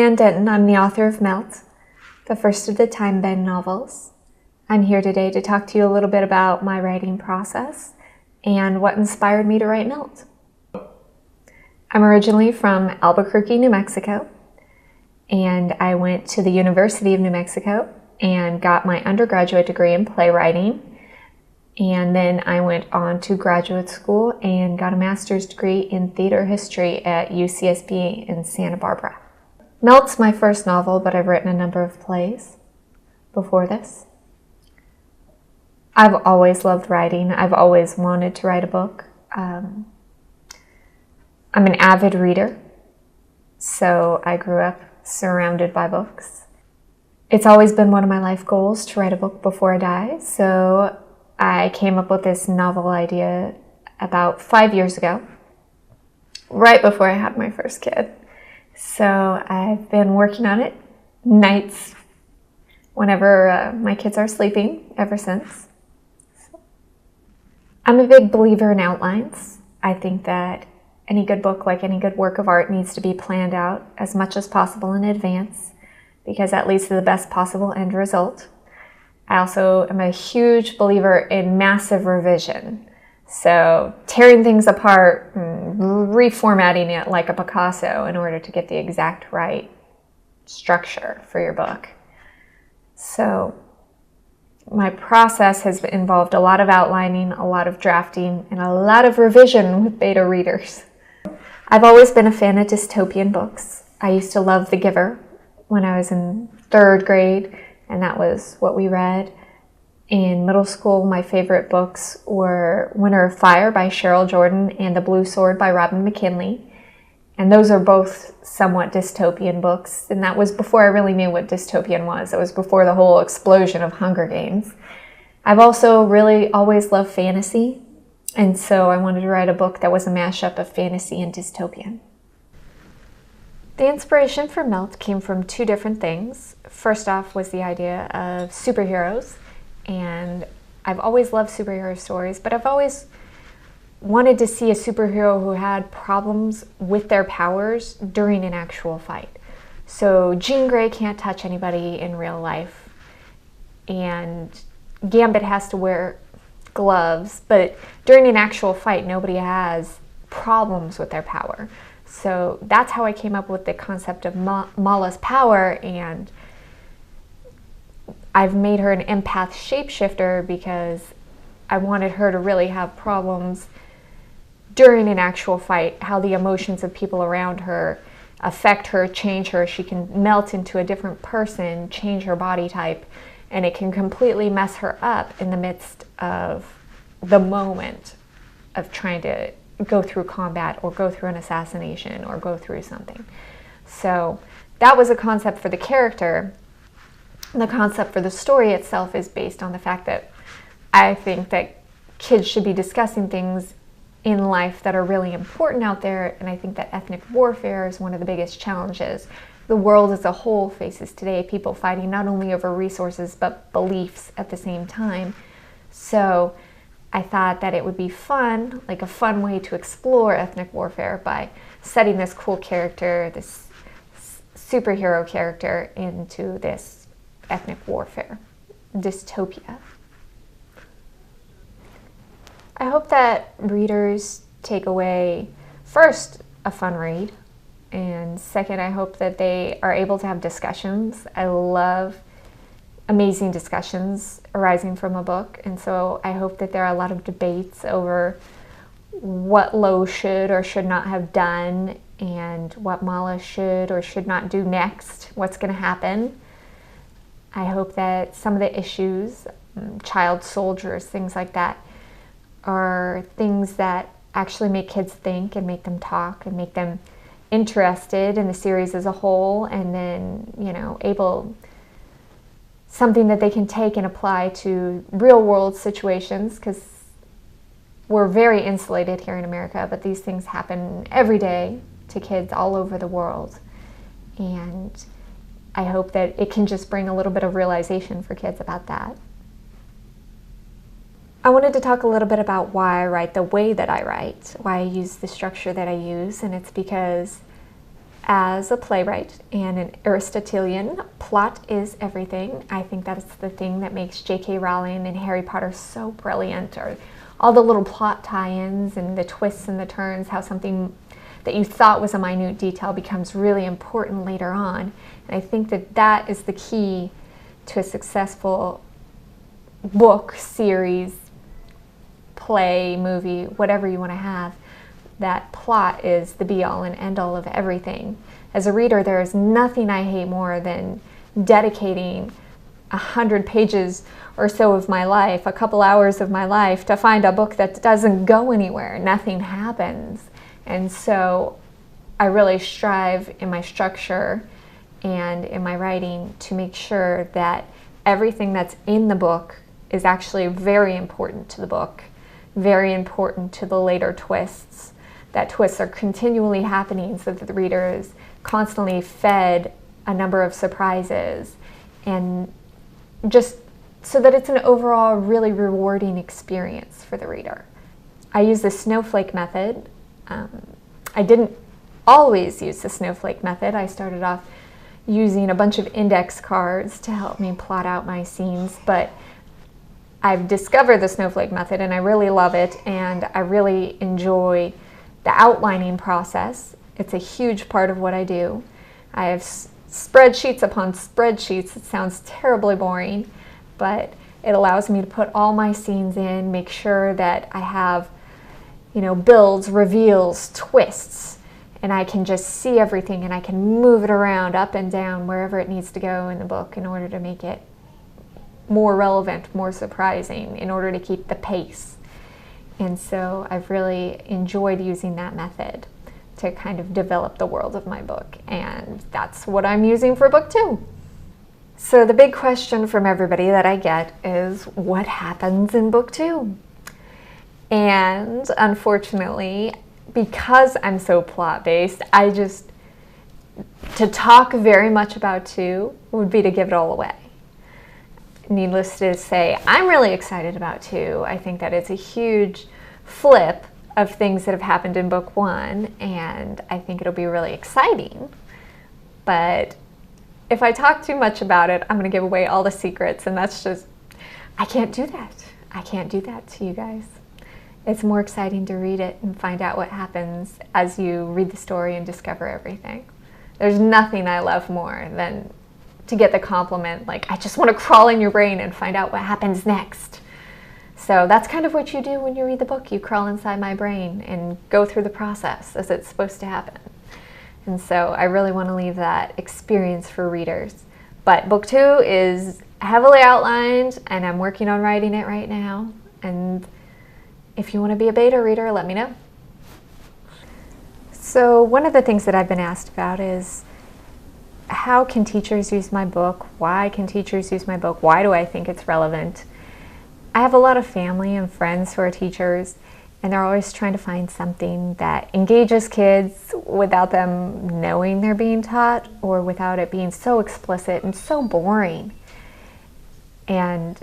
Ann Denton. I'm the author of Melt, the first of the TimeBend novels. I'm here today to talk to you a little bit about my writing process and what inspired me to write Melt. I'm originally from Albuquerque, New Mexico, and I went to the University of New Mexico and got my undergraduate degree in playwriting. And then I went on to graduate school and got a master's degree in theater history at UCSB in Santa Barbara. Melt's my first novel, but I've written a number of plays before this. I've always loved writing. I've always wanted to write a book. I'm an avid reader, so I grew up surrounded by books. It's always been one of my life goals to write a book before I die, so I came up with this novel idea about 5 years ago, right before I had my first kid. So I've been working on it nights whenever my kids are sleeping ever since. I'm a big believer in outlines. I think that any good book, like any good work of art, needs to be planned out as much as possible in advance because that leads to the best possible end result. I also am a huge believer in massive revision. So tearing things apart and reformatting it like a Picasso in order to get the exact right structure for your book. So my process has involved a lot of outlining, a lot of drafting, and a lot of revision with beta readers. I've always been a fan of dystopian books. I used to love The Giver when I was in 3rd grade, and that was what we read. In middle school, my favorite books were Winter of Fire by Cheryl Jordan and The Blue Sword by Robin McKinley. And those are both somewhat dystopian books. And that was before I really knew what dystopian was. It was before the whole explosion of Hunger Games. I've also really always loved fantasy. And so I wanted to write a book that was a mashup of fantasy and dystopian. The inspiration for Melt came from 2 different things. First off was the idea of superheroes. And I've always loved superhero stories, but I've always wanted to see a superhero who had problems with their powers during an actual fight. So Jean Grey can't touch anybody in real life, and Gambit has to wear gloves, but during an actual fight, nobody has problems with their power. So that's how I came up with the concept of Mala's power, and I've made her an empath shapeshifter because I wanted her to really have problems during an actual fight, how the emotions of people around her affect her, change her. She can melt into a different person, change her body type, and it can completely mess her up in the midst of the moment of trying to go through combat or go through an assassination or go through something. So that was a concept for the character. The concept for the story itself is based on the fact that I think that kids should be discussing things in life that are really important out there, and I think that ethnic warfare is one of the biggest challenges the world as a whole faces today, people fighting not only over resources but beliefs at the same time. So I thought that it would be fun, like a fun way to explore ethnic warfare by setting this cool character, this superhero character, into this ethnic warfare dystopia. I hope that readers take away, first, a fun read, and second, I hope that they are able to have discussions. I love amazing discussions arising from a book, and so I hope that there are a lot of debates over what Lo should or should not have done and what Mala should or should not do next, what's going to happen. I hope that some of the issues, child soldiers, things like that, are things that actually make kids think and make them talk and make them interested in the series as a whole, and then, something that they can take and apply to real world situations, because we're very insulated here in America, but these things happen every day to kids all over the world. And I hope that it can just bring a little bit of realization for kids about that. I wanted to talk a little bit about why I write the way that I write, why I use the structure that I use, and it's because As a playwright and an Aristotelian, plot is everything. I think that's the thing that makes J.K. Rowling and Harry Potter so brilliant, or all the little plot tie-ins and the twists and the turns, how something that you thought was a minute detail becomes really important later on. And I think that that is the key to a successful book, series, play, movie, whatever you want to have. That plot is the be-all and end-all of everything. As a reader, there is nothing I hate more than dedicating 100 pages or so of my life, a couple hours of my life, to find a book that doesn't go anywhere. Nothing happens. And so I really strive in my structure and in my writing to make sure that everything that's in the book is actually very important to the book, very important to the later twists. That twists are continually happening so that the reader is constantly fed a number of surprises, and just so that it's an overall really rewarding experience for the reader. I use the snowflake method. I didn't always use the snowflake method. I started off using a bunch of index cards to help me plot out my scenes, but I've discovered the snowflake method and I really love it, and I really enjoy the outlining process. It's a huge part of what I do. I have spreadsheets upon spreadsheets. It sounds terribly boring, but it allows me to put all my scenes in, make sure that I have, builds, reveals, twists, and I can just see everything and I can move it around up and down wherever it needs to go in the book in order to make it more relevant, more surprising, in order to keep the pace. And so I've really enjoyed using that method to kind of develop the world of my book, and that's what I'm using for book 2. So the big question from everybody that I get is, what happens in book 2? And unfortunately, because I'm so plot-based, to talk very much about 2 would be to give it all away. Needless to say, I'm really excited about 2. I think that it's a huge flip of things that have happened in book 1, and I think it'll be really exciting. But if I talk too much about it, I'm going to give away all the secrets, and I can't do that. I can't do that to you guys. It's more exciting to read it and find out what happens as you read the story and discover everything. There's nothing I love more than to get the compliment, like, I just want to crawl in your brain and find out what happens next. So that's kind of what you do when you read the book. You crawl inside my brain and go through the process as it's supposed to happen. And so I really want to leave that experience for readers. But book 2 is heavily outlined, and I'm working on writing it right now. And if you want to be a beta reader, let me know. So one of the things that I've been asked about is, how can teachers use my book? Why can teachers use my book? Why do I think it's relevant? I have a lot of family and friends who are teachers, and they're always trying to find something that engages kids without them knowing they're being taught, or without it being so explicit and so boring. And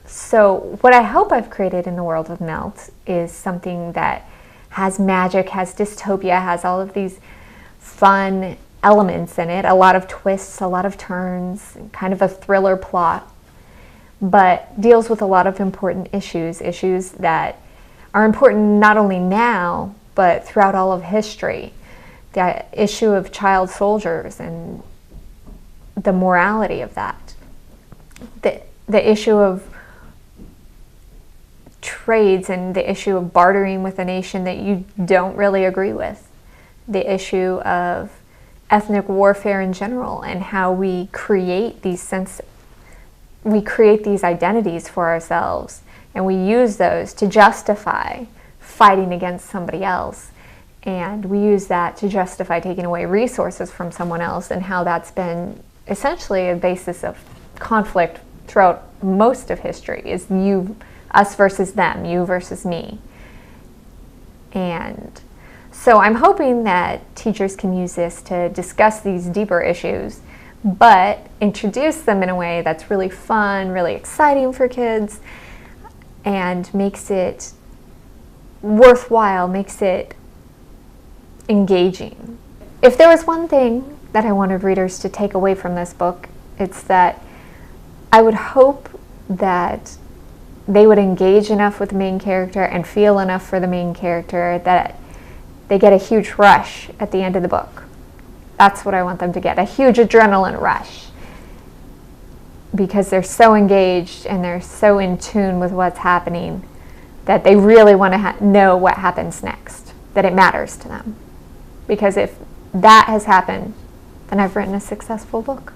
so what I hope I've created in the world of Melt is something that has magic, has dystopia, has all of these fun elements in it, a lot of twists, a lot of turns, kind of a thriller plot, but deals with a lot of important issues that are important not only now, but throughout all of history. The issue of child soldiers and the morality of that. The issue of trades and the issue of bartering with a nation that you don't really agree with. The issue of ethnic warfare in general, and how we create these identities for ourselves, and we use those to justify fighting against somebody else, and we use that to justify taking away resources from someone else, and how that's been essentially a basis of conflict throughout most of history, is us versus them, you versus me. And so I'm hoping that teachers can use this to discuss these deeper issues, but introduce them in a way that's really fun, really exciting for kids, and makes it worthwhile, makes it engaging. if there was one thing that I wanted readers to take away from this book, it's that I would hope that they would engage enough with the main character and feel enough for the main character that they get a huge rush at the end of the book. That's what I want them to get, a huge adrenaline rush, because they're so engaged and they're so in tune with what's happening that they really want to know what happens next, that it matters to them. Because if that has happened, then I've written a successful book.